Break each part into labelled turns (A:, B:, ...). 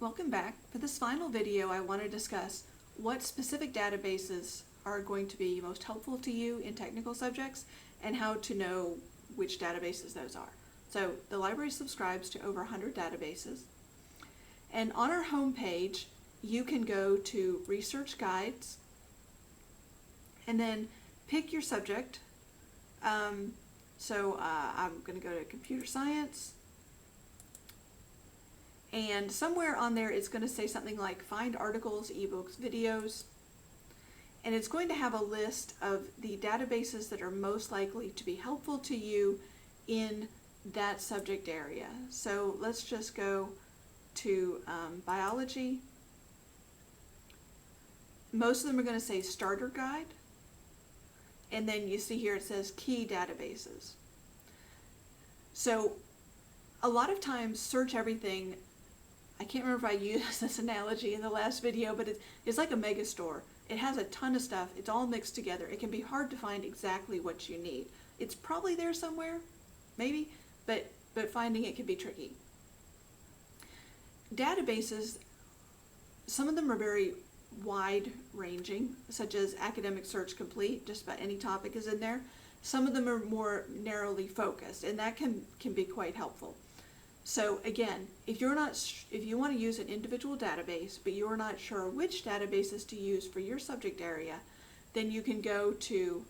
A: Welcome back. For this final video, I want to discuss what specific databases are going to be most helpful to you in technical subjects and how to know which databases those are. So the library subscribes to over 100 databases, and on our home page you can go to Research Guides and then pick your subject. I'm going to go to Computer Science, and somewhere on there it's going to say something like Find Articles, eBooks, Videos, and it's going to have a list of the databases that are most likely to be helpful to you in that subject area. So let's just go to biology. Most of them are going to say Starter Guide, and then you see here it says Key Databases. So a lot of times Search Everything, I can't remember if I used this analogy in the last video, but it's like a mega store. It has a ton of stuff. It's all mixed together. It can be hard to find exactly what you need. It's probably there somewhere, maybe, but finding it can be tricky. Databases, some of them are very wide-ranging, such as Academic Search Complete. Just about any topic is in there. Some of them are more narrowly focused, and that can be quite helpful. So again, if you want to use an individual database, but you're not sure which databases to use for your subject area, then you can go to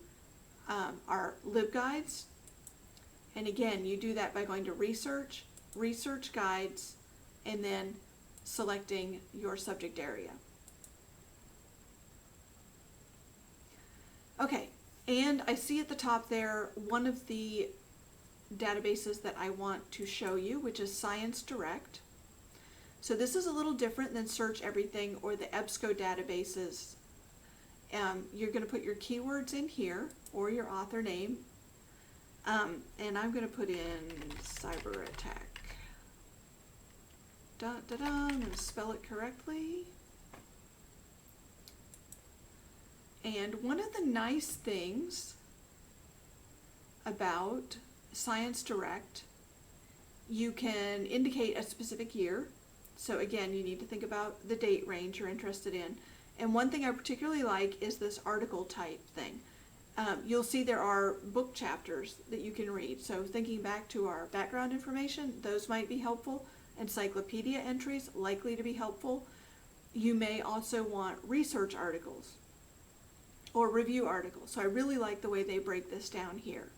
A: our LibGuides. And again, you do that by going to Research, Research Guides, and then selecting your subject area. Okay, and I see at the top there one of the databases that I want to show you, which is ScienceDirect. So this is a little different than Search Everything or the EBSCO databases. You're going to put your keywords in here or your author name, and I'm going to put in cyber attack. I'm going to spell it correctly. And one of the nice things about ScienceDirect, you can indicate a specific year. So again, you need to think about the date range you're interested in. And one thing I particularly like is this article type thing. You'll see there are book chapters that you can read. So thinking back to our background information, those might be helpful. Encyclopedia entries, likely to be helpful. You may also want research articles or review articles. So I really like the way they break this down here.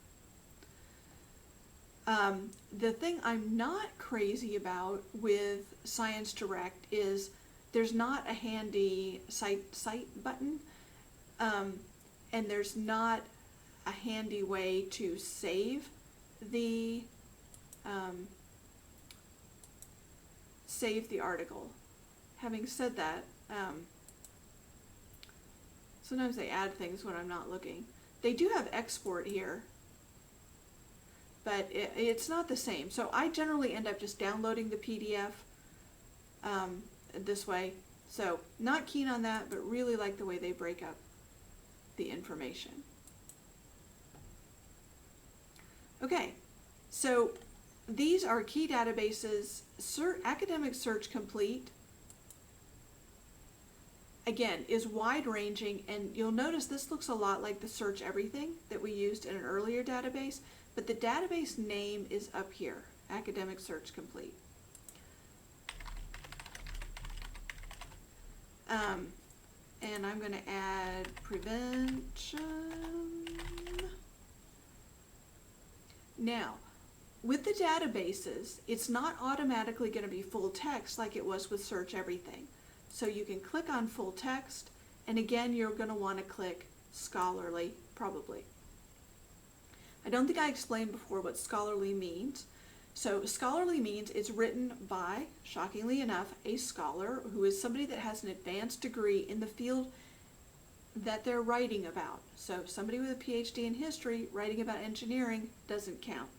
A: The thing I'm not crazy about with ScienceDirect is there's not a handy cite button, and there's not a handy way to save the article. Having said that, sometimes they add things when I'm not looking. They do have export here, but it's not the same. So I generally end up just downloading the PDF this way. So not keen on that, but really like the way they break up the information. Okay, so these are key databases. Academic Search Complete, again, is wide-ranging, and you'll notice this looks a lot like the Search Everything that we used in an earlier database, but the database name is up here, Academic Search Complete. And I'm going to add prevention. Now, with the databases, it's not automatically going to be full text like it was with Search Everything. So you can click on full text, and again, you're going to want to click scholarly, probably. I don't think I explained before what scholarly means. So scholarly means it's written by, shockingly enough, a scholar who is somebody that has an advanced degree in the field that they're writing about. So somebody with a PhD in history writing about engineering doesn't count.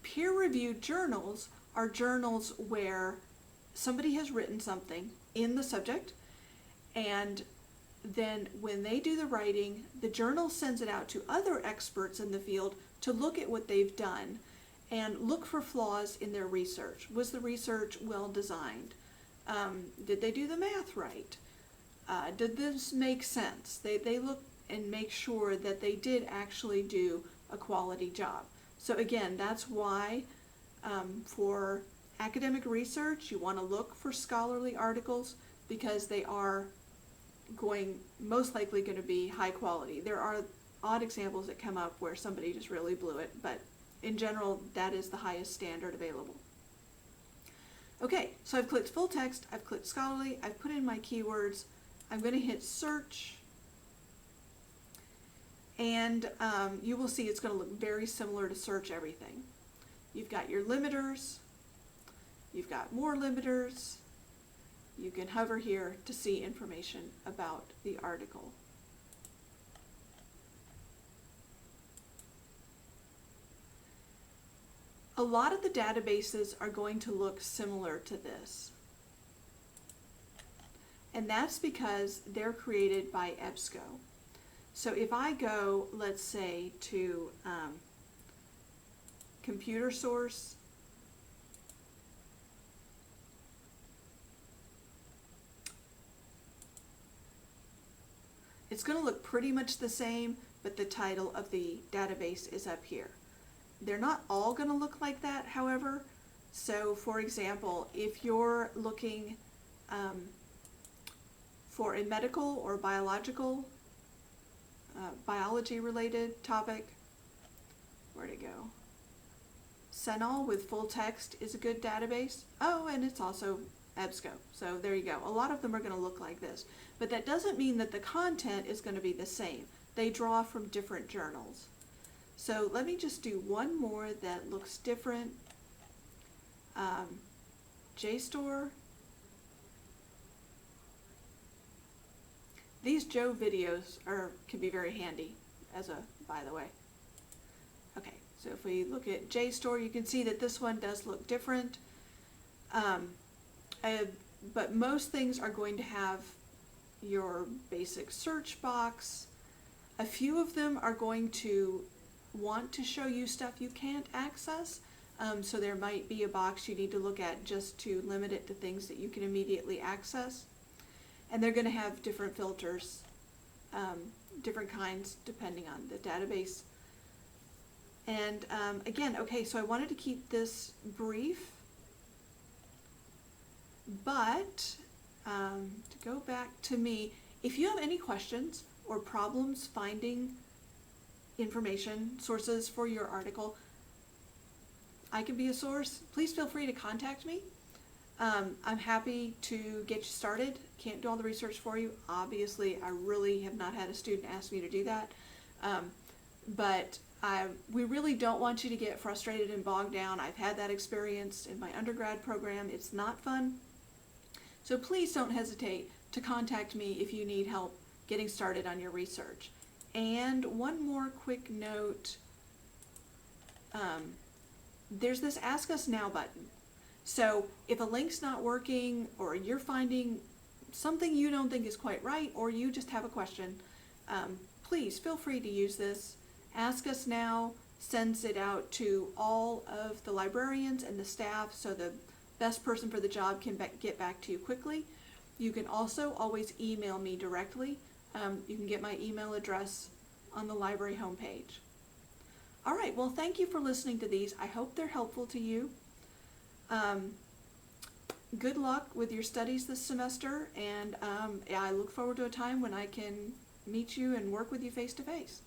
A: Peer-reviewed journals are journals where somebody has written something in the subject, and then when they do the writing, the journal sends it out to other experts in the field to look at what they've done and look for flaws in their research. Was the research well designed? Did they do the math right? Did this make sense? They look and make sure that they did actually do a quality job. So again, that's why for academic research, you want to look for scholarly articles, because they are most likely going to be high quality. There are odd examples that come up where somebody just really blew it, but in general, that is the highest standard available. Okay, so I've clicked full text, I've clicked scholarly, I've put in my keywords, I'm going to hit search, and you will see it's going to look very similar to search everything. You've got your limiters, you've got more limiters, you can hover here to see information about the article. A lot of the databases are going to look similar to this. And that's because they're created by EBSCO. So if I go, let's say, to Computer Source, it's going to look pretty much the same, but the title of the database is up here. They're not all going to look like that, however. So, for example, if you're looking for a medical or biological, biology-related topic, where'd it go? CINAHL with full text is a good database. Oh, and it's also EBSCO. So there you go. A lot of them are going to look like this. But that doesn't mean that the content is going to be the same. They draw from different journals. So let me just do one more that looks different. JSTOR. These Joe videos can be very handy, by the way. Okay, so if we look at JSTOR, you can see that this one does look different. But most things are going to have your basic search box. A few of them are going to want to show you stuff you can't access. So there might be a box you need to look at just to limit it to things that you can immediately access. And they're going to have different filters, different kinds depending on the database. And again, okay, so I wanted to keep this brief, but to go back to me, if you have any questions or problems finding information, sources for your article, I can be a source. Please feel free to contact me. I'm happy to get you started. Can't do all the research for you. Obviously, I really have not had a student ask me to do that. But we really don't want you to get frustrated and bogged down. I've had that experience in my undergrad program. It's not fun. So please don't hesitate to contact me if you need help getting started on your research. And one more quick note. There's this Ask Us Now button. So if a link's not working, or you're finding something you don't think is quite right, or you just have a question, please feel free to use this. Ask Us Now sends it out to all of the librarians and the staff, so the best person for the job can get back to you quickly. You can also always email me directly. You can get my email address on the library homepage. All right, well, thank you for listening to these. I hope they're helpful to you. Good luck with your studies this semester, and I look forward to a time when I can meet you and work with you face to face.